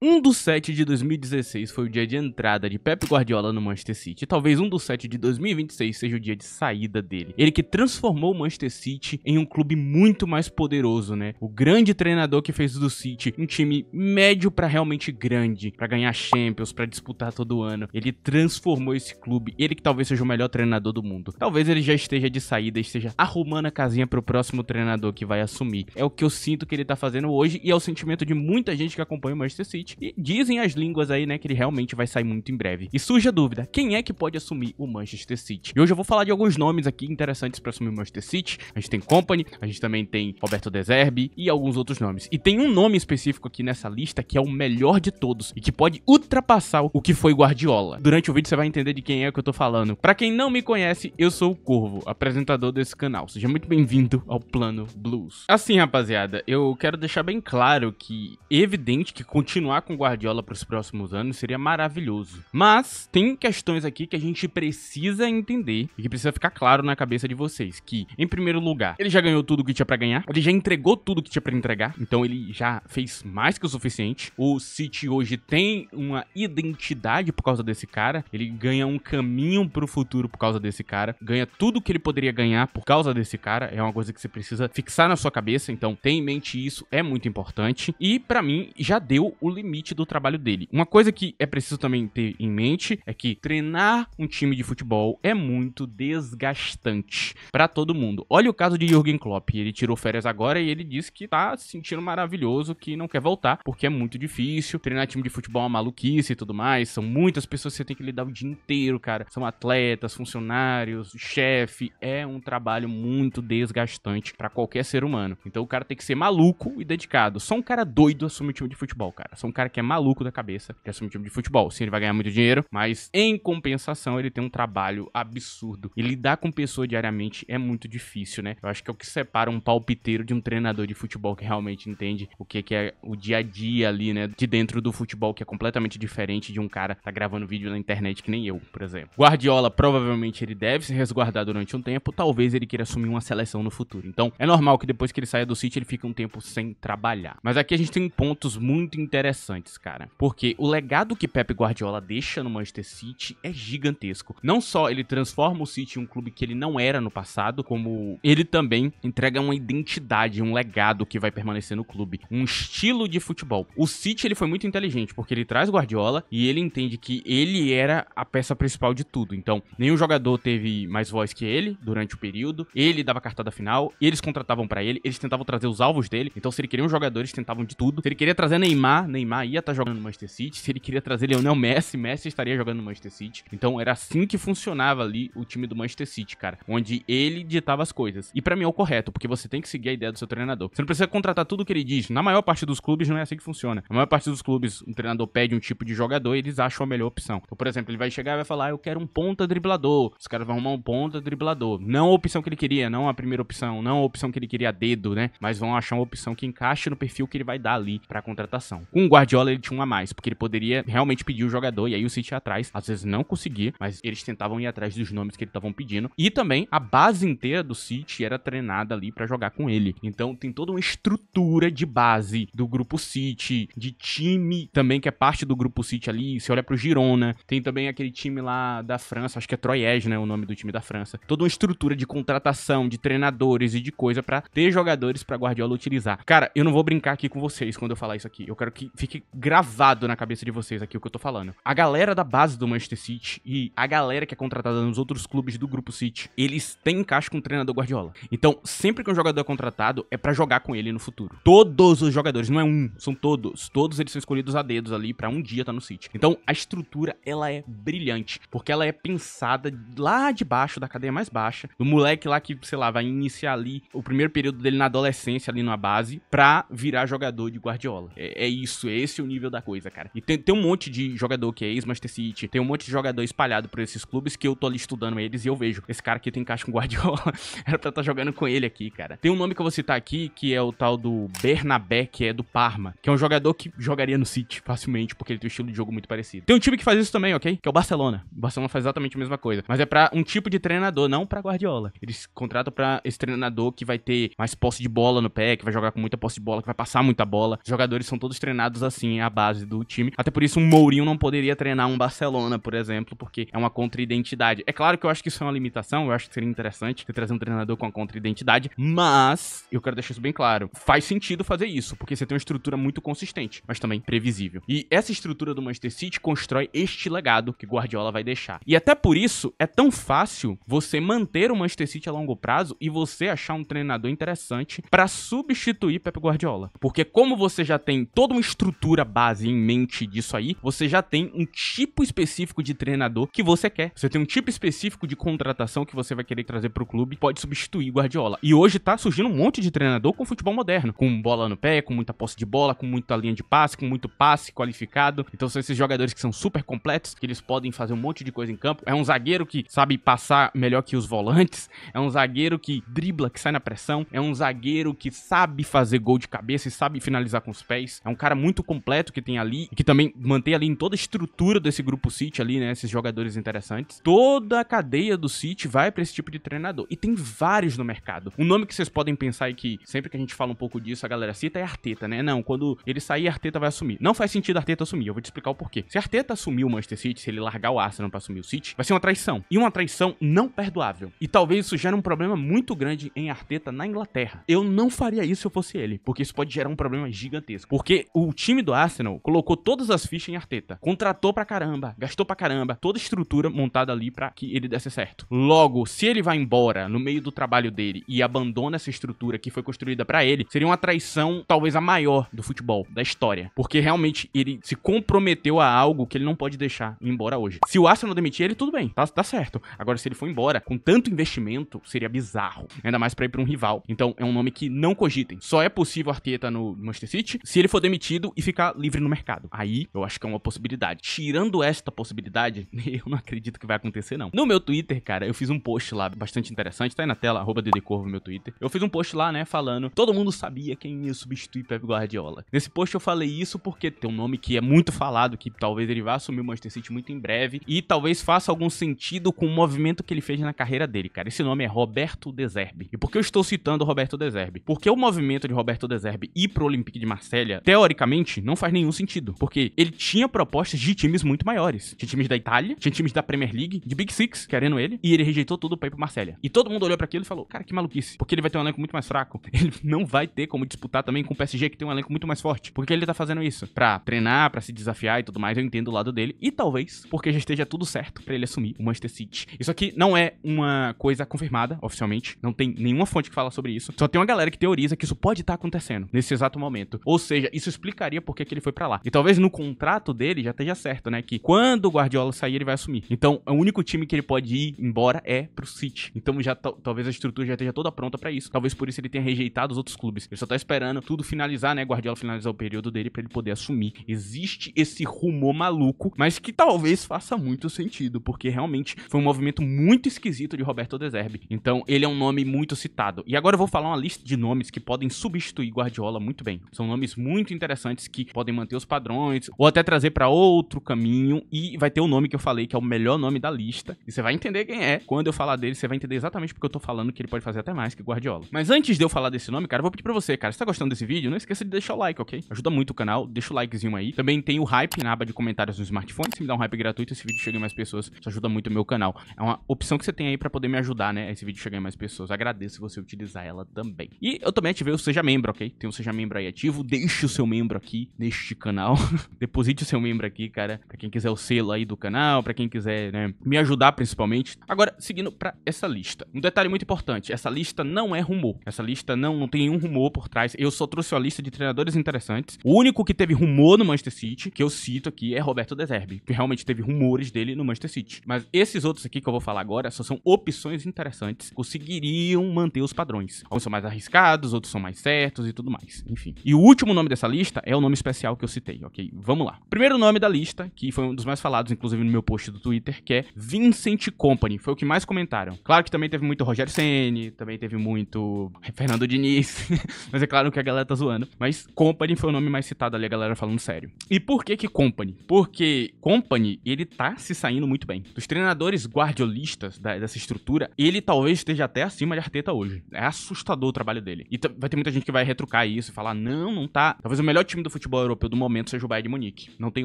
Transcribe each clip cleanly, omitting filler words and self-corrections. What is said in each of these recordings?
1/7 de 2016 foi o dia de entrada de Pep Guardiola no Manchester City. E talvez 1/7 de 2026 seja o dia de saída dele. Ele que transformou o Manchester City em um clube muito mais poderoso, né? O grande treinador que fez do City um time médio pra realmente grande, pra ganhar Champions, pra disputar todo ano. Ele transformou esse clube. Ele que talvez seja o melhor treinador do mundo. Talvez ele já esteja de saída, esteja arrumando a casinha pro próximo treinador que vai assumir. É o que eu sinto que ele tá fazendo hoje e é o sentimento de muita gente que acompanha o Manchester City. E dizem as línguas aí, né, que ele realmente vai sair muito em breve. E surge a dúvida, quem é que pode assumir o Manchester City? E hoje eu vou falar de alguns nomes aqui interessantes pra assumir o Manchester City. A gente tem Kompany, a gente também tem Roberto De Zerbi e alguns outros nomes. E tem um nome específico aqui nessa lista que é o melhor de todos e que pode ultrapassar o que foi Guardiola. Durante o vídeo você vai entender de quem é que eu tô falando. Pra quem não me conhece, eu sou o Corvo, apresentador desse canal. Seja muito bem-vindo ao Plano Blues. Assim, rapaziada, eu quero deixar bem claro que é evidente que continuar com Guardiola para os próximos anos seria maravilhoso. Mas tem questões aqui que a gente precisa entender e que precisa ficar claro na cabeça de vocês. Que, em primeiro lugar, ele já ganhou tudo que tinha para ganhar. Ele já entregou tudo que tinha para entregar. Então ele já fez mais que o suficiente. O City hoje tem uma identidade por causa desse cara. Ele ganha um caminho pro futuro por causa desse cara. Ganha tudo que ele poderia ganhar por causa desse cara. É uma coisa que você precisa fixar na sua cabeça. Então tenha em mente isso. É muito importante. E pra mim, já deu o limite do trabalho dele. Uma coisa que é preciso também ter em mente é que treinar um time de futebol é muito desgastante pra todo mundo. Olha o caso de Jürgen Klopp. Ele tirou férias agora e ele disse que tá se sentindo maravilhoso, que não quer voltar, porque é muito difícil. Treinar time de futebol é uma maluquice e tudo mais. São muitas pessoas que você tem que lidar o dia inteiro, cara. São atletas, funcionários, chefe. É um trabalho muito desgastante pra qualquer ser humano. Então o cara tem que ser maluco e dedicado. Só um cara doido assume um time de futebol, cara. Só um cara que é maluco da cabeça que assume um time de futebol. Sim, ele vai ganhar muito dinheiro, mas em compensação ele tem um trabalho absurdo. E lidar com pessoa diariamente é muito difícil, né? Eu acho que é o que separa um palpiteiro de um treinador de futebol que realmente entende o que é o dia a dia ali, né? De dentro do futebol, que é completamente diferente de um cara que tá gravando vídeo na internet que nem eu, por exemplo. Guardiola, provavelmente ele deve se resguardar durante um tempo, talvez ele queira assumir uma seleção no futuro. Então, é normal que depois que ele saia do City, ele fique um tempo sem trabalhar. Mas aqui a gente tem pontos muito interessantes, cara. Porque o legado que Pep Guardiola deixa no Manchester City é gigantesco. Não só ele transforma o City em um clube que ele não era no passado, como ele também entrega uma identidade, um legado que vai permanecer no clube. Um estilo de futebol. O City, ele foi muito inteligente, porque ele traz Guardiola e ele entende que ele era a peça principal de tudo. Então, nenhum jogador teve mais voz que ele durante o período. Ele dava a cartada final, eles contratavam pra ele, eles tentavam trazer os alvos dele. Então, se ele queria um jogador, eles tentavam de tudo. Se ele queria trazer Neymar ia estar jogando no Manchester City. Se ele queria trazer Lionel Messi estaria jogando no Manchester City. Então, era assim que funcionava ali o time do Manchester City, cara. Onde ele ditava as coisas. E pra mim é o correto, porque você tem que seguir a ideia do seu treinador. Você não precisa contratar tudo o que ele diz. Na maior parte dos clubes não é assim que funciona. Na maior parte dos clubes, um treinador pede um tipo de jogador e eles acham a melhor opção. Então, por exemplo, ele vai chegar e vai falar, eu quero um ponta driblador. Os caras vão arrumar um ponta driblador. Não a opção que ele queria, não a primeira opção, não a opção que ele queria a dedo, né? Mas vão achar uma opção que encaixe no perfil que ele vai dar ali pra contratação. Com o Guardiola, ele tinha um a mais, porque ele poderia realmente pedir o jogador e aí o City ia atrás. Às vezes não conseguia, mas eles tentavam ir atrás dos nomes que eles estavam pedindo. E também a base inteira do City era treinada ali pra jogar com ele. Então tem toda uma estrutura de base do grupo City, de time também que é parte do grupo City ali. Você olha pro Girona, tem também aquele time lá da França, acho que é Troyes, né, o nome do time da França. Toda uma estrutura de contratação, de treinadores e de coisa pra ter jogadores pra Guardiola utilizar. Cara, eu não vou brincar aqui com vocês quando eu falar isso aqui. Eu quero que fique gravado na cabeça de vocês aqui o que eu tô falando. A galera da base do Manchester City e a galera que é contratada nos outros clubes do grupo City, eles têm encaixe com o treinador Guardiola. Então, sempre que um jogador é contratado, é pra jogar com ele no futuro. Todos os jogadores, não é um, são todos. Todos eles são escolhidos a dedos ali pra um dia estar no City. Então, a estrutura, ela é brilhante, porque ela é pensada lá de baixo, da cadeia mais baixa, do moleque lá que, sei lá, vai iniciar ali o primeiro período dele na adolescência ali na base, pra virar jogador de Guardiola. É isso, esse é o nível da coisa, cara. E tem um monte de jogador que é ex-Manchester City, tem um monte de jogador espalhado por esses clubes que eu tô ali estudando eles e eu vejo, esse cara aqui tem encaixe com Guardiola, era pra estar jogando com ele aqui, cara. Tem um nome que eu vou citar aqui, que é o tal do Bernabé, que é do Parma, que é um jogador que jogaria no City facilmente, porque ele tem um estilo de jogo muito parecido. Tem um time que faz isso também, ok? Que é o Barcelona. O Barcelona faz exatamente a mesma coisa, mas é pra um tipo de treinador, não pra Guardiola. Eles contratam pra esse treinador que vai ter mais posse de bola no pé, que vai jogar com muita posse de bola, que vai passar muita bola. Os jogadores são todos treinados assim a base do time. Até por isso um Mourinho não poderia treinar um Barcelona, por exemplo, porque é uma contra-identidade. É claro que eu acho que isso é uma limitação, eu acho que seria interessante você trazer um treinador com uma contra-identidade, mas eu quero deixar isso bem claro. Faz sentido fazer isso, porque você tem uma estrutura muito consistente, mas também previsível. E essa estrutura do Manchester City constrói este legado que Guardiola vai deixar. E até por isso é tão fácil você manter o Manchester City a longo prazo e você achar um treinador interessante para substituir Pep Guardiola. Porque como você já tem toda uma estrutura base em mente disso aí, você já tem um tipo específico de treinador que você quer. Você tem um tipo específico de contratação que você vai querer trazer pro clube, pode substituir Guardiola. E hoje tá surgindo um monte de treinador com futebol moderno, com bola no pé, com muita posse de bola, com muita linha de passe, com muito passe qualificado. Então são esses jogadores que são super completos, que eles podem fazer um monte de coisa em campo. É um zagueiro que sabe passar melhor que os volantes, é um zagueiro que dribla, que sai na pressão, é um zagueiro que sabe fazer gol de cabeça e sabe finalizar com os pés. É um cara muito completo que tem ali, e que também mantém ali em toda a estrutura desse grupo City ali, né, esses jogadores interessantes. Toda a cadeia do City vai pra esse tipo de treinador. E tem vários no mercado. Um nome que vocês podem pensar e que sempre que a gente fala um pouco disso, a galera cita é Arteta, né? Não, quando ele sair, Arteta vai assumir. Não faz sentido Arteta assumir, eu vou te explicar o porquê. Se Arteta assumir o Manchester City, se ele largar o Arsenal pra assumir o City, vai ser uma traição. E uma traição não perdoável. E talvez isso gere um problema muito grande em Arteta na Inglaterra. Eu não faria isso se eu fosse ele, porque isso pode gerar um problema gigantesco. Porque o time do Arsenal colocou todas as fichas em Arteta. Contratou pra caramba, gastou pra caramba, toda a estrutura montada ali pra que ele desse certo. Logo, se ele vai embora no meio do trabalho dele e abandona essa estrutura que foi construída pra ele, seria uma traição talvez a maior do futebol, da história. Porque realmente ele se comprometeu a algo que ele não pode deixar ir embora hoje. Se o Arsenal demitir ele, tudo bem, tá certo. Agora, se ele for embora com tanto investimento, seria bizarro. Ainda mais pra ir pra um rival. Então, é um nome que não cogitem. Só é possível Arteta no Manchester City se ele for demitido e ficar livre no mercado. Aí, eu acho que é uma possibilidade. Tirando esta possibilidade, eu não acredito que vai acontecer, não. No meu Twitter, cara, eu fiz um post lá bastante interessante. Tá aí na tela, @ddcorvo, meu Twitter. Eu fiz um post lá, né, falando, todo mundo sabia quem ia substituir Pep Guardiola. Nesse post eu falei isso porque tem um nome que é muito falado, que talvez ele vá assumir o Manchester City muito em breve, e talvez faça algum sentido com o movimento que ele fez na carreira dele, cara. Esse nome é Roberto De Zerbi. E por que eu estou citando Roberto De Zerbi? Porque o movimento de Roberto De Zerbi ir pro Olympique de Marselha, teoricamente, não faz nenhum sentido. Porque ele tinha propostas de times muito maiores. Tinha times da Itália, tinha times da Premier League, de Big Six, querendo ele, e ele rejeitou tudo pra ir pro Marselha. E todo mundo olhou pra aquilo e falou, cara, que maluquice. Porque ele vai ter um elenco muito mais fraco. Ele não vai ter como disputar também com o PSG, que tem um elenco muito mais forte. Por que ele tá fazendo isso? Pra treinar, pra se desafiar e tudo mais, eu entendo o lado dele. E talvez porque já esteja tudo certo pra ele assumir o Manchester City. Isso aqui não é uma coisa confirmada, oficialmente. Não tem nenhuma fonte que fala sobre isso. Só tem uma galera que teoriza que isso pode estar acontecendo nesse exato momento. Ou seja, isso explicaria por que ele foi pra lá. E talvez no contrato dele já esteja certo, né? Que quando o Guardiola sair, ele vai assumir. Então, o único time que ele pode ir embora é pro City. Então, já talvez a estrutura já esteja toda pronta pra isso. Talvez por isso ele tenha rejeitado os outros clubes. Ele só tá esperando tudo finalizar, né? Guardiola finalizar o período dele pra ele poder assumir. Existe esse rumor maluco, mas que talvez faça muito sentido, porque realmente foi um movimento muito esquisito de Roberto De Zerbi. Então, ele é um nome muito citado. E agora eu vou falar uma lista de nomes que podem substituir Guardiola muito bem. São nomes muito interessantes que podem manter os padrões, ou até trazer pra outro caminho, e vai ter o nome que eu falei, que é o melhor nome da lista, e você vai entender quem é. Quando eu falar dele, você vai entender exatamente porque eu tô falando que ele pode fazer até mais que Guardiola. Mas antes de eu falar desse nome, cara, eu vou pedir pra você, cara, se tá gostando desse vídeo, não esqueça de deixar o like, ok? Ajuda muito o canal, deixa o likezinho aí. Também tem o hype na aba de comentários no smartphone, se me dá um hype gratuito, esse vídeo chega em mais pessoas, isso ajuda muito o meu canal. É uma opção que você tem aí pra poder me ajudar, né, esse vídeo chegar em mais pessoas. Agradeço se você utilizar ela também. E eu também ativei o Seja Membro, ok? Tem o Seja Membro aí ativo, deixe o seu membro aqui neste canal. Deposite o seu membro aqui, cara, pra quem quiser o selo aí do canal, pra quem quiser, né, me ajudar principalmente. Agora, seguindo pra essa lista. Um detalhe muito importante, essa lista não é rumor. Essa lista não tem nenhum rumor por trás. Eu só trouxe a lista de treinadores interessantes. O único que teve rumor no Manchester City, que eu cito aqui, é Roberto De Zerbi, que realmente teve rumores dele no Manchester City. Mas esses outros aqui que eu vou falar agora só são opções interessantes, conseguiriam manter os padrões. Alguns são mais arriscados, outros são mais certos e tudo mais. Enfim. E o último nome dessa lista é o nome especial que eu citei, ok? Vamos lá. Primeiro nome da lista, que foi um dos mais falados, inclusive no meu post do Twitter, que é Vincent Kompany. Foi o que mais comentaram. Claro que também teve muito Rogério Ceni, também teve muito Fernando Diniz, mas é claro que a galera tá zoando. Mas Kompany foi o nome mais citado ali, a galera falando sério. E por que Kompany? Porque Kompany, ele tá se saindo muito bem. Dos treinadores guardiolistas dessa estrutura, ele talvez esteja até acima de Arteta hoje. É assustador o trabalho dele. E vai ter muita gente que vai retrucar isso e falar, não tá. Talvez o melhor time do futebol europeu do momento seja o Bayern de Munique. Não tem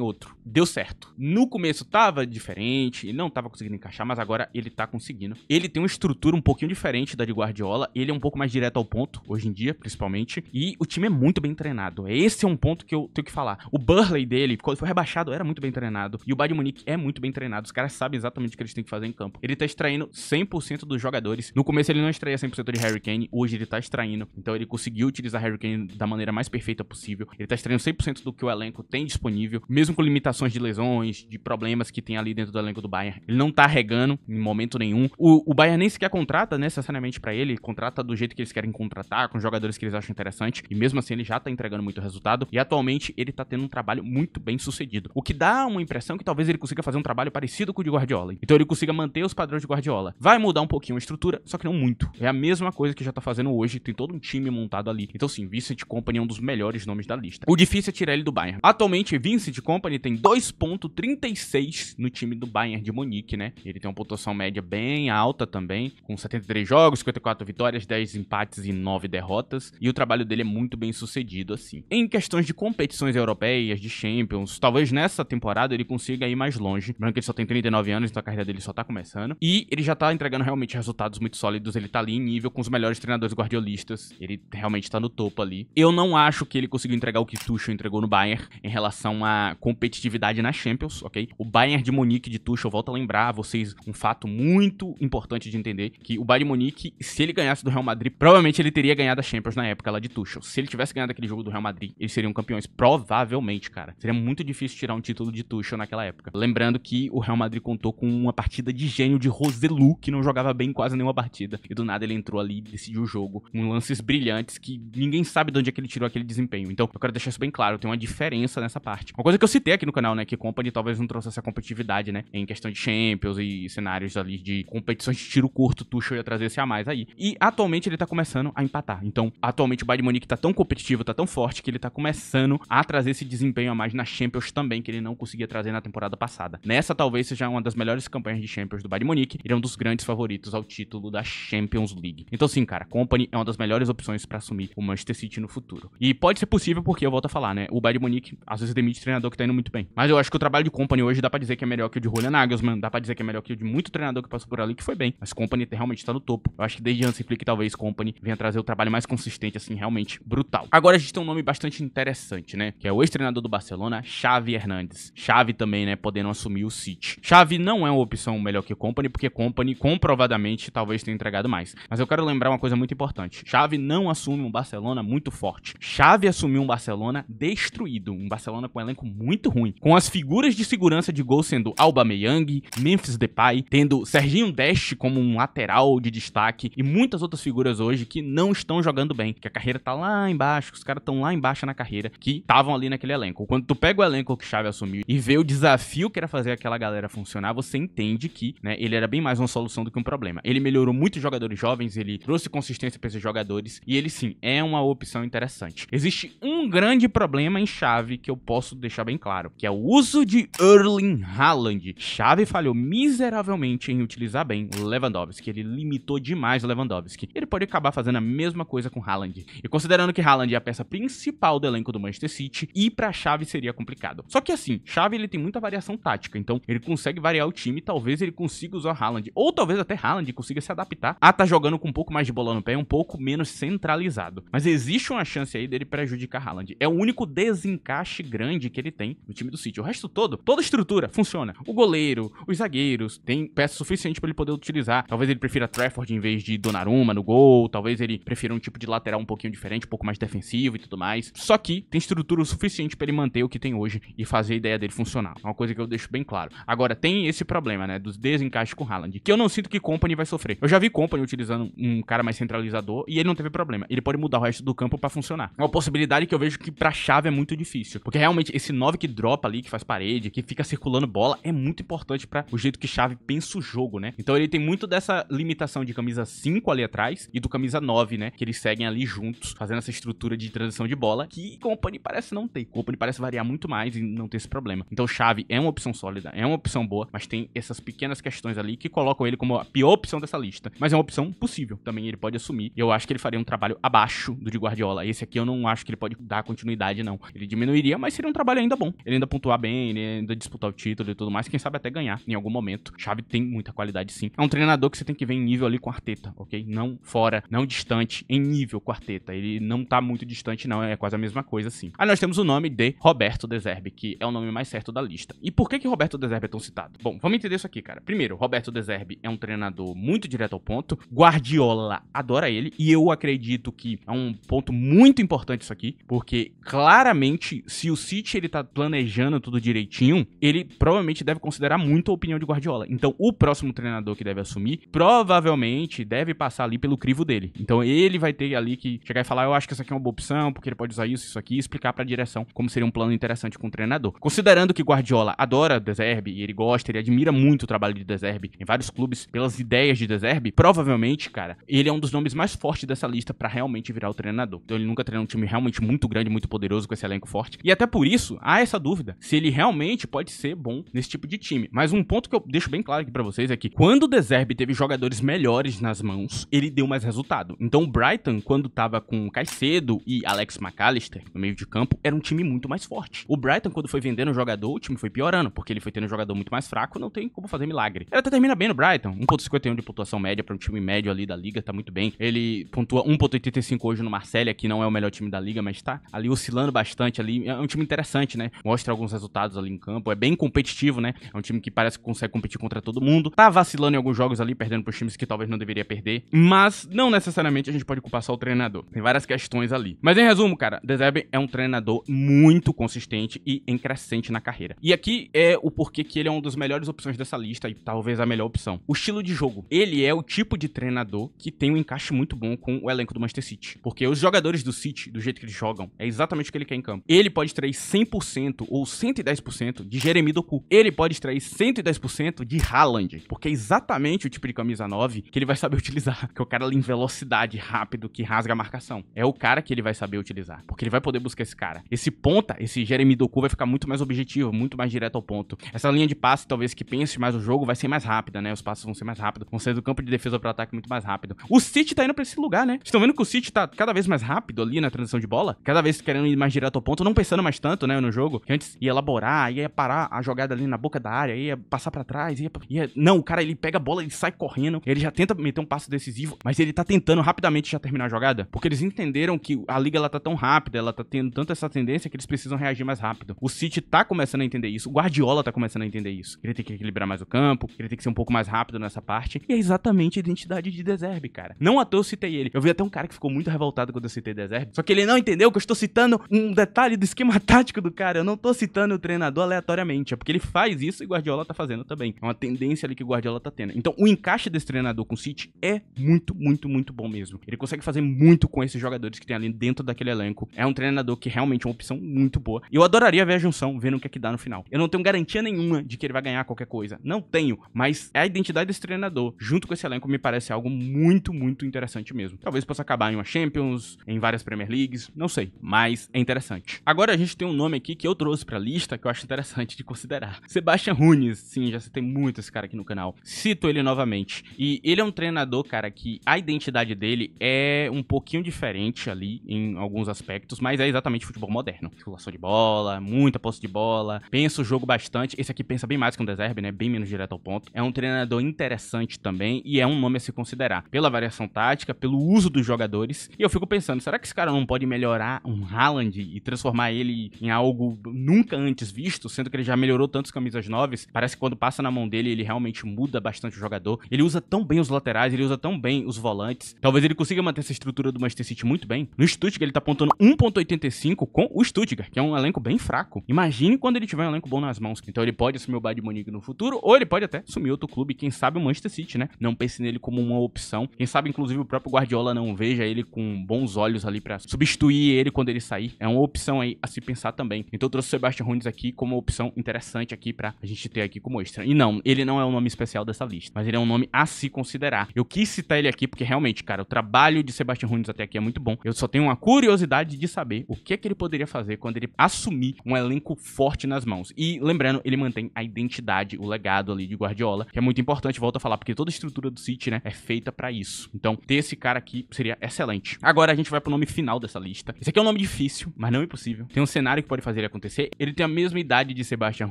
outro. Deu certo. No começo tava diferente, ele não tava conseguindo encaixar, mas agora ele tá conseguindo. Ele tem uma estrutura um pouquinho diferente da de Guardiola, ele é um pouco mais direto ao ponto, hoje em dia, principalmente, e o time é muito bem treinado. Esse é um ponto que eu tenho que falar. O Burnley dele, quando foi rebaixado, era muito bem treinado, e o Bayern de Munique é muito bem treinado. Os caras sabem exatamente o que eles têm que fazer em campo. Ele tá extraindo 100% dos jogadores. No começo ele não extraía 100% de Harry Kane, hoje ele tá extraindo. Então ele conseguiu utilizar Harry Kane da maneira mais perfeita possível. Ele tá extraindo 100% do que o elenco tem disponível, mesmo com limitações de lesões, de problemas que tem ali dentro do elenco do Bayern. Ele não tá regando em momento nenhum. O Bayern nem sequer contrata necessariamente pra ele, contrata do jeito que eles querem contratar, com jogadores que eles acham interessante, e mesmo assim ele já tá entregando muito resultado, e atualmente ele tá tendo um trabalho muito bem sucedido. O que dá uma impressão que talvez ele consiga fazer um trabalho parecido com o de Guardiola. Então ele consiga manter os padrões de Guardiola. Vai mudar um pouquinho a estrutura, só que não muito. É a mesma coisa que já tá fazendo hoje, tem todo um time montado ali. Então sim, Vincent Kompany é um dos melhores nomes da lista. O difícil é tirar ele do Bayern. Atualmente, Vincent Kompany tem 2.36 no time do Bayern de Munique, né? Ele tem uma pontuação média bem alta também, com 73 jogos, 54 vitórias, 10 empates e 9 derrotas. E o trabalho dele é muito bem sucedido, assim. Em questões de competições europeias, de Champions, talvez nessa temporada ele consiga ir mais longe. Lembrando que ele só tem 39 anos, então a carreira dele só tá começando. E ele já tá entregando realmente resultados muito sólidos. Ele tá ali em nível com os melhores treinadores guardiolistas. Ele realmente tá no topo ali. Eu não acho que ele conseguiu entregar o que Tuchel entregou no Bayern em relação à competitividade na Champions, ok? O Bayern de Munique de Tuchel, volto a lembrar a vocês um fato muito importante de entender, que o Bayern de Munique, se ele ganhasse do Real Madrid, provavelmente ele teria ganhado a Champions na época lá de Tuchel. Se ele tivesse ganhado aquele jogo do Real Madrid, eles seriam campeões, provavelmente, cara. Seria muito difícil tirar um título de Tuchel naquela época. Lembrando que o Real Madrid contou com uma partida de gênio de Roselu, que não jogava bem em quase nenhuma partida, e do nada ele entrou ali e decidiu o jogo, com lances brilhantes que ninguém sabe de onde é que ele tirou aquele desempenho. Então, eu quero deixar isso bem claro, tem uma diferença nessa parte. Uma coisa que eu citei aqui no canal, né, que Kompany talvez não trouxe essa competitividade, né, em questão de Champions e cenários ali de competições de tiro curto, Tuchel ia trazer esse a mais aí. E atualmente ele tá começando a empatar. Então, atualmente o Bayern de Munique tá tão competitivo, tá tão forte, que ele tá começando a trazer esse desempenho a mais na Champions também, que ele não conseguia trazer na temporada passada. Nessa talvez seja uma das melhores campanhas de Champions do Bayern de Munique, ele é um dos grandes favoritos ao título da Champions League. Então sim, cara, Kompany é uma das melhores opções pra assumir o Manchester City no futuro. E pode ser possível porque, eu volto a falar, né, o Bayern de Munique às vezes demite treinador que tá indo muito bem. Mas eu acho que o trabalho de Kompany hoje dá pra dizer que é melhor que o de Julian Nagelsmann, dá pra dizer que é melhor que o de muito treinador que passou por ali que foi bem. Mas Kompany realmente tá no topo. Eu acho que desde Hansi Flick talvez Kompany venha trazer o trabalho mais consistente, assim, realmente brutal. Agora a gente tem um nome bastante interessante, né, que é o ex-treinador do Barcelona, Xavi Hernandez. Xavi também, né, podendo assumir o City. Xavi não é uma opção melhor que Kompany, porque Kompany comprovadamente talvez tenha entregado mais. Mas eu quero lembrar uma coisa muito importante. Xavi não assume um Barcelona muito forte. Xavi assumiu um Barcelona destruído, um Barcelona com um elenco muito ruim, com as figuras de segurança de gol sendo Aubameyang, Memphis Depay, tendo Serginho Dest como um lateral de destaque e muitas outras figuras hoje que não estão jogando bem, que a carreira tá lá embaixo, que os caras estão lá embaixo na carreira, que estavam ali naquele elenco. Quando tu pega o elenco que Xavi assumiu e vê o desafio que era fazer aquela galera funcionar, você entende que, né, ele era bem mais uma solução do que um problema. Ele melhorou muito os jogadores jovens, ele trouxe consistência para esses jogadores e ele sim é uma opção interessante. Existe um grande problema em Xavi que eu posso deixar bem claro, que é o uso de Erling Haaland. Xavi falhou miseravelmente em utilizar bem o Lewandowski, ele limitou demais o Lewandowski. Ele pode acabar fazendo a mesma coisa com Haaland. E considerando que Haaland é a peça principal do elenco do Manchester City, ir pra Xavi seria complicado. Só que assim, Xavi ele tem muita variação tática, então ele consegue variar o time, talvez ele consiga usar Haaland, ou talvez até Haaland consiga se adaptar a tá jogando com um pouco mais de bola no pé, um pouco menos centralizado. Mas existe uma chance aí dele prejudicar Haaland. É o único desencaixe grande que ele tem no time do City. O resto todo, toda a estrutura funciona. O goleiro, os zagueiros, tem peça suficiente para ele poder utilizar. Talvez ele prefira Trafford em vez de Donnarumma no gol, talvez ele prefira um tipo de lateral um pouquinho diferente, um pouco mais defensivo e tudo mais. Só que tem estrutura o suficiente para ele manter o que tem hoje e fazer a ideia dele funcionar. É uma coisa que eu deixo bem claro. Agora, tem esse problema, né, dos desencaixes com Haaland, que eu não sinto que Kompany vai sofrer. Eu já vi Kompany utilizando um cara mais centralizador e ele não teve problema. Ele pode mudar o resto do campo para funcionar. É uma possibilidade que eu vejo que pra Xavi é muito difícil, porque realmente esse 9 que dropa ali, que faz parede, que fica circulando bola, é muito importante para o jeito que Xavi pensa o jogo, né? Então ele tem muito dessa limitação de camisa 5 ali atrás e do camisa 9, né, que eles seguem ali juntos, fazendo essa estrutura de transição de bola, que Kompany parece não ter. Kompany parece variar muito mais e não ter esse problema. Então Xavi é uma opção sólida, é uma opção boa, mas tem essas pequenas questões ali que colocam ele como a pior opção dessa lista. Mas é uma opção possível, também ele pode assumir. E eu acho que ele faria um trabalho abaixo do de Guardiola. Esse aqui eu não acho que ele pode dar continuidade qualidade, não. Ele diminuiria, mas seria um trabalho ainda bom. Ele ainda pontuar bem, ele ainda disputar o título e tudo mais, quem sabe até ganhar em algum momento. Xavi tem muita qualidade, sim. É um treinador que você tem que ver em nível ali com o Arteta, ok? Não fora, não distante, em nível com o Arteta. Ele não tá muito distante, não, é quase a mesma coisa, sim. Aí nós temos o nome de Roberto De Zerbi, que é o nome mais certo da lista. E por que Roberto De Zerbi é tão citado? Bom, vamos entender isso aqui, cara. Primeiro, Roberto De Zerbi é um treinador muito direto ao ponto. Guardiola adora ele, e eu acredito que é um ponto muito importante isso aqui, porque claramente, se o City ele tá planejando tudo direitinho, ele provavelmente deve considerar muito a opinião de Guardiola. Então, o próximo treinador que deve assumir, provavelmente deve passar ali pelo crivo dele. Então, ele vai ter ali que chegar e falar, eu acho que essa aqui é uma boa opção, porque ele pode usar isso aqui, e explicar pra direção como seria um plano interessante com o treinador. Considerando que Guardiola adora De Zerbi, e ele gosta, ele admira muito o trabalho de De Zerbi em vários clubes, pelas ideias de De Zerbi, provavelmente, cara, ele é um dos nomes mais fortes dessa lista pra realmente virar o treinador. Então, ele nunca treinou um time realmente muito grande, muito poderoso, com esse elenco forte. E até por isso, há essa dúvida, se ele realmente pode ser bom nesse tipo de time. Mas um ponto que eu deixo bem claro aqui pra vocês é que quando o De Zerbi teve jogadores melhores nas mãos, ele deu mais resultado. Então o Brighton, quando tava com Caicedo e Alex McAllister no meio de campo, era um time muito mais forte. O Brighton, quando foi vendendo o jogador, o time foi piorando, porque ele foi tendo um jogador muito mais fraco, não tem como fazer milagre. Ele até termina bem no Brighton, 1.51 de pontuação média pra um time médio ali da liga, tá muito bem. Ele pontua 1.85 hoje no Marseille, que não é o melhor time da liga, mas tá ali oscilando bastante ali. É um time interessante, né? Mostra alguns resultados ali em campo, é bem competitivo, né? É um time que parece que consegue competir contra todo mundo. Tá vacilando em alguns jogos ali, perdendo pros times que talvez não deveria perder, mas não necessariamente a gente pode culpar só o treinador. Tem várias questões ali. Mas em resumo, cara, De Zerbi é um treinador muito consistente e em crescente na carreira. E aqui é o porquê que ele é uma das melhores opções dessa lista e talvez a melhor opção. O estilo de jogo. Ele é o tipo de treinador que tem um encaixe muito bom com o elenco do Manchester City. Porque os jogadores do City, do jeito que eles jogam, é exatamente o que ele quer em campo. Ele pode extrair 100% ou 110% de Jeremy Doku. Ele pode extrair 110% de Haaland, porque é exatamente o tipo de camisa 9 que ele vai saber utilizar. Que é o cara ali em velocidade, rápido, que rasga a marcação. É o cara que ele vai saber utilizar, porque ele vai poder buscar esse cara. Esse ponta, esse Jeremy Doku vai ficar muito mais objetivo, muito mais direto ao ponto. Essa linha de passe, talvez que pense mais o jogo, vai ser mais rápida, né? Os passos vão ser mais rápidos, vão ser do campo de defesa para ataque muito mais rápido. O City tá indo pra esse lugar, né? Vocês estão vendo que o City tá cada vez mais rápido ali na transição de bola, cada vez querendo ir mais direto ao ponto, não pensando mais tanto, né, no jogo. Que antes ia elaborar, ia parar a jogada ali na boca da área, ia passar pra trás, ia... Não, o cara, ele pega a bola, ele sai correndo, ele já tenta meter um passe decisivo, mas ele tá tentando rapidamente já terminar a jogada, porque eles entenderam que a liga, ela tá tão rápida, ela tá tendo tanto essa tendência que eles precisam reagir mais rápido. O City tá começando a entender isso, o Guardiola tá começando a entender isso. Ele tem que equilibrar mais o campo, ele tem que ser um pouco mais rápido nessa parte, e é exatamente a identidade de De Zerbi, cara. Não à toa eu citei ele. Eu vi até um cara que ficou muito revoltado quando eu citei De Zerbi, só que ele não entendeu que eu estou citando um detalhe do esquema tático do cara. Eu não tô citando o treinador aleatoriamente, é porque ele faz isso e o Guardiola tá fazendo também. É uma tendência ali que o Guardiola tá tendo. Então, o encaixe desse treinador com o City é muito, muito, muito bom mesmo. Ele consegue fazer muito com esses jogadores que tem ali dentro daquele elenco. É um treinador que realmente é uma opção muito boa. E eu adoraria ver a junção, vendo o que é que dá no final. Eu não tenho garantia nenhuma de que ele vai ganhar qualquer coisa. Não tenho, mas a identidade desse treinador, junto com esse elenco, me parece algo muito, muito interessante mesmo. Talvez possa acabar em uma Champions, em várias Premier Leagues, não sei, mas é interessante. Agora a gente tem um nome aqui que eu trouxe pra lista que eu acho interessante de considerar. Sebastian Hoeneß, sim, já citei muito esse cara aqui no canal. Cito ele novamente. E ele é um treinador, cara, que a identidade dele é um pouquinho diferente ali em alguns aspectos, mas é exatamente futebol moderno. Circulação de bola, muita posse de bola, pensa o jogo bastante. Esse aqui pensa bem mais que um De Zerbi, né? Bem menos direto ao ponto. É um treinador interessante também e é um nome a se considerar. Pela variação tática, pelo uso dos jogadores. E eu fico pensando, será que esse cara não pode melhorar um Haaland e transformar ele em algo nunca antes visto, sendo que ele já melhorou tantos camisas 9? Parece que quando passa na mão dele, ele realmente muda bastante o jogador. Ele usa tão bem os laterais, ele usa tão bem os volantes. Talvez ele consiga manter essa estrutura do Manchester City muito bem. No Stuttgart, ele tá apontando 1.85 com o Stuttgart, que é um elenco bem fraco. Imagine quando ele tiver um elenco bom nas mãos. Então ele pode assumir o Bayern de Munique no futuro, ou ele pode até assumir outro clube, quem sabe o Manchester City, né? Não pense nele como uma opção. Quem sabe, inclusive, o próprio Guardiola não veja ele com bons olhos ali pra substituir ele quando ele sair. É uma opção aí a se pensar também. Então eu trouxe o Sebastian Hoeneß aqui como uma opção interessante aqui pra a gente ter aqui como extra. E não, ele não é o nome especial dessa lista, mas ele é um nome a se considerar. Eu quis citar ele aqui porque realmente, cara, o trabalho de Sebastian Hoeneß até aqui é muito bom. Eu só tenho uma curiosidade de saber o que é que ele poderia fazer quando ele assumir um elenco forte nas mãos. E lembrando, ele mantém a identidade, o legado ali de Guardiola, que é muito importante, volto a falar, porque toda a estrutura do City, né, é feita pra isso. Então, ter esse cara aqui seria excelente. Agora a gente vai pro nome final dessa lista. Esse aqui é um nome difícil, difícil, mas não impossível. Tem um cenário que pode fazer ele acontecer. Ele tem a mesma idade de Sebastião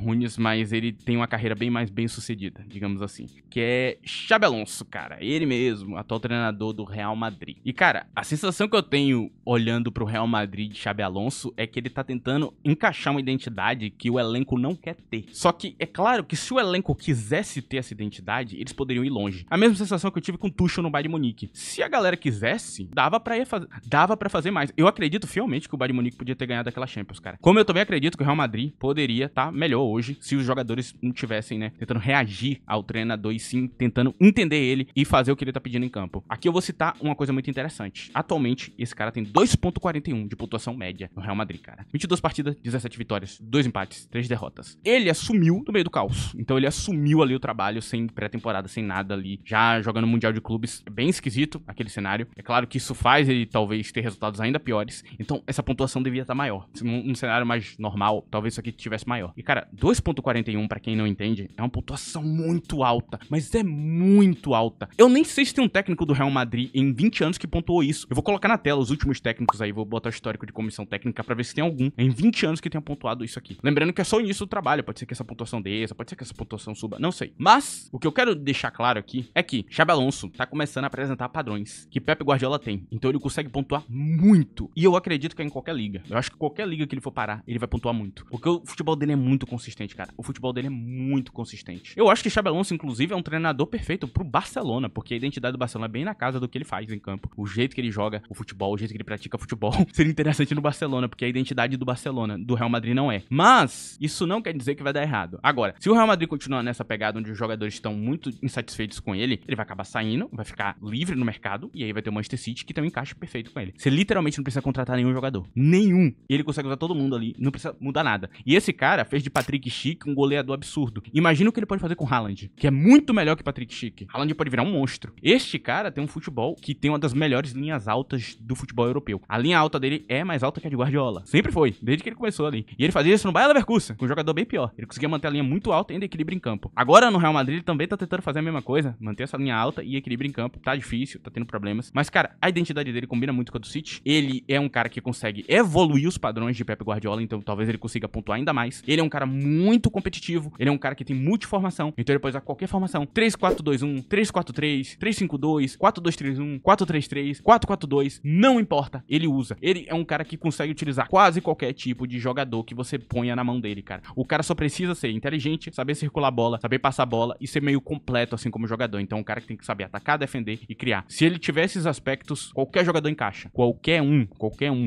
Hunes, mas ele tem uma carreira bem mais bem sucedida, digamos assim, que é Xabi Alonso, cara. Ele mesmo, atual treinador do Real Madrid. E, cara, a sensação que eu tenho olhando pro Real Madrid de Xabi Alonso é que ele tá tentando encaixar uma identidade que o elenco não quer ter. Só que é claro que se o elenco quisesse ter essa identidade, eles poderiam ir longe. A mesma sensação que eu tive com o Tuchel no Bayern de Munique. Se a galera quisesse, dava pra fazer mais. Eu acredito fielmente que o Bayern de Munique podia ter ganhado aquela Champions, cara. Como eu também acredito que o Real Madrid poderia estar melhor hoje se os jogadores não tivessem, né, tentando reagir ao treinador e sim tentando entender ele e fazer o que ele tá pedindo em campo. Aqui eu vou citar uma coisa muito interessante. Atualmente, esse cara tem 2.41 de pontuação média no Real Madrid, cara. 22 partidas, 17 vitórias, 2 empates, 3 derrotas. Ele assumiu no meio do caos. Então ele assumiu ali o trabalho sem pré-temporada, sem nada ali, já jogando no Mundial de Clubes. É bem esquisito aquele cenário. É claro que isso faz ele talvez ter resultados ainda piores. Então essa pontuação devia estar maior. Num cenário mais normal, talvez isso aqui tivesse maior. E cara, 2.41, pra quem não entende, é uma pontuação muito alta. Mas é muito alta. Eu nem sei se tem um técnico do Real Madrid em 20 anos que pontuou isso. Eu vou colocar na tela os últimos técnicos aí, vou botar o histórico de comissão técnica pra ver se tem algum em 20 anos que tenha pontuado isso aqui. Lembrando que é só o início do trabalho, pode ser que essa pontuação desça, pode ser que essa pontuação suba, não sei. Mas, o que eu quero deixar claro aqui é que Xabi Alonso tá começando a apresentar padrões que Pep Guardiola tem. Então ele consegue pontuar muito. E eu acredito que é em qualquer liga. Eu acho que qualquer liga que ele for parar, ele vai pontuar muito. Porque o futebol dele é muito consistente, cara. O futebol dele é muito consistente. Eu acho que Xabi Alonso, inclusive, é um treinador perfeito pro Barcelona, porque a identidade do Barcelona é bem na casa do que ele faz em campo. O jeito que ele joga o futebol, o jeito que ele pratica futebol, seria interessante no Barcelona, porque a identidade do Barcelona, do Real Madrid não é. Mas, isso não quer dizer que vai dar errado. Agora, se o Real Madrid continuar nessa pegada onde os jogadores estão muito insatisfeitos com ele vai acabar saindo, vai ficar livre no mercado, e aí vai ter o Manchester City que tem um encaixe perfeito com ele. Você literalmente não precisa contratar nenhum jogador. Nenhum. E ele consegue usar todo mundo ali, não precisa mudar nada. E esse cara fez de Patrick Schick um goleador absurdo. Imagina o que ele pode fazer com Haaland, que é muito melhor que Patrick Schick. Haaland pode virar um monstro. Este cara tem um futebol que tem uma das melhores linhas altas do futebol europeu. A linha alta dele é mais alta que a de Guardiola. Sempre foi, desde que ele começou ali. E ele fazia isso no Bayer Leverkusen, com um jogador bem pior. Ele conseguia manter a linha muito alta e ainda equilíbrio em campo. Agora no Real Madrid ele também tá tentando fazer a mesma coisa, manter essa linha alta e equilíbrio em campo. Tá difícil, tá tendo problemas. Mas, cara, a identidade dele combina muito com a do City. Ele é um cara que consegue evoluir os padrões de Pep Guardiola, então talvez ele consiga pontuar ainda mais. Ele é um cara muito competitivo, ele é um cara que tem multiformação, então ele pode usar qualquer formação. 3-4-2-1, 3-4-3, 3-5-2, 4-2-3-1, 4-3-3, 4-4-2, não importa, ele usa. Ele é um cara que consegue utilizar quase qualquer tipo de jogador que você ponha na mão dele, cara. O cara só precisa ser inteligente, saber circular a bola, saber passar a bola e ser meio completo assim como jogador. Então é um cara que tem que saber atacar, defender e criar. Se ele tiver esses aspectos, qualquer jogador encaixa. Qualquer um.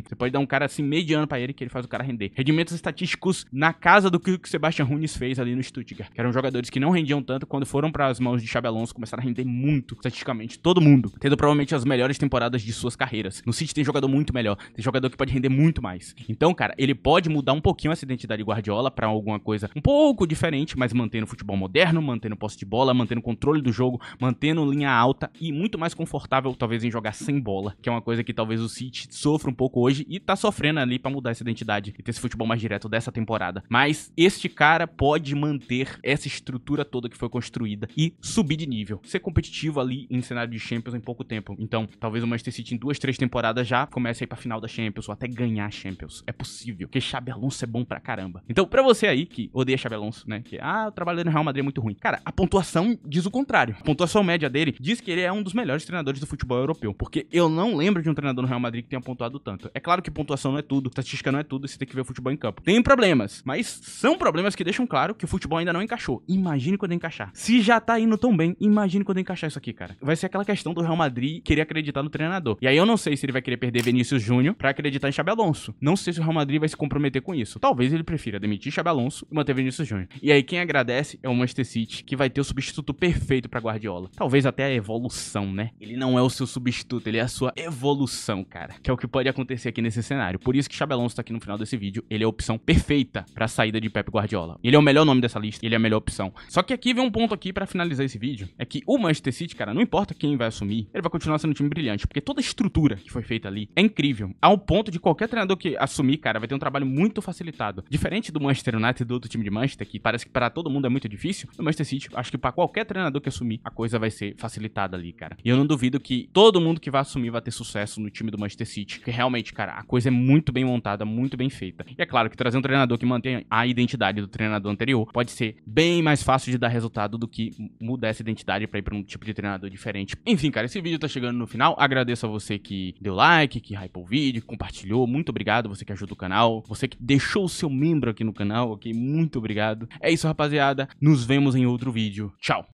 Você pode dar um cara assim mediano pra ele que ele faz o cara render. Rendimentos estatísticos na casa do que o Sebastião Hunes fez ali no Stuttgart, que eram jogadores que não rendiam tanto, quando foram para as mãos de Xabi Alonso começaram a render muito, estatisticamente, todo mundo, tendo provavelmente as melhores temporadas de suas carreiras. No City tem jogador muito melhor, tem jogador que pode render muito mais. Então, cara, ele pode mudar um pouquinho essa identidade Guardiola para alguma coisa um pouco diferente, mas mantendo o futebol moderno, mantendo posse de bola, mantendo o controle do jogo, mantendo linha alta e muito mais confortável, talvez, em jogar sem bola, que é uma coisa que talvez o City sofra um pouco hoje e tá sofrendo ali para mudar essa identidade e ter esse futebol mais direto dessa temporada. Mas este cara pode manter essa estrutura toda que foi construída e subir de nível, ser competitivo ali em cenário de Champions em pouco tempo. Então, talvez o Manchester City em 2, 3 temporadas já comece a ir pra final da Champions ou até ganhar a Champions. É possível, porque Xabi Alonso é bom pra caramba. Então, pra você aí que odeia Xabi Alonso, né, que o trabalho dele no Real Madrid é muito ruim. Cara, a pontuação diz o contrário. A pontuação média dele diz que ele é um dos melhores treinadores do futebol europeu, porque eu não lembro de um treinador no Real Madrid que tenha pontuado tanto. É claro que pontuação não é tudo, estatística não é tudo, você tem que ver o futebol em campo. Tem problemas, mas são problemas que deixam claro que o futebol ainda não encaixou. Imagine quando encaixar. Se já tá indo tão bem, imagine quando encaixar isso aqui, cara. Vai ser aquela questão do Real Madrid querer acreditar no treinador. E aí eu não sei se ele vai querer perder Vinícius Júnior pra acreditar em Xabi Alonso. Não sei se o Real Madrid vai se comprometer com isso. Talvez ele prefira demitir Xabi Alonso e manter Vinícius Júnior. E aí quem agradece é o Manchester City, que vai ter o substituto perfeito pra Guardiola. Talvez até a evolução, né? Ele não é o seu substituto, ele é a sua evolução, cara. Que é o que pode acontecer aqui nesse cenário. Por isso que Xabi Alonso tá aqui no final desse vídeo. Ele é a opção perfeita pra saída de Pep Guardiola. Ele é o melhor nome dessa lista, ele é a melhor opção. Só que aqui vem um ponto aqui pra finalizar esse vídeo, é que o Manchester City, cara, não importa quem vai assumir, ele vai continuar sendo um time brilhante, porque toda a estrutura que foi feita ali é incrível, ao ponto de qualquer treinador que assumir, cara, vai ter um trabalho muito facilitado. Diferente do Manchester United e do outro time de Manchester, que parece que para todo mundo é muito difícil, no Manchester City, acho que para qualquer treinador que assumir, a coisa vai ser facilitada ali, cara. E eu não duvido que todo mundo que vai assumir vai ter sucesso no time do Manchester City, porque realmente, cara, a coisa coisa é muito bem montada, muito bem feita. E é claro que trazer um treinador que mantém a identidade do treinador anterior pode ser bem mais fácil de dar resultado do que mudar essa identidade pra ir pra um tipo de treinador diferente. Enfim, cara, esse vídeo tá chegando no final. Agradeço a você que deu like, que hypou o vídeo, que compartilhou. Muito obrigado, você que ajuda o canal, você que deixou o seu membro aqui no canal, ok? Muito obrigado. É isso, rapaziada. Nos vemos em outro vídeo. Tchau!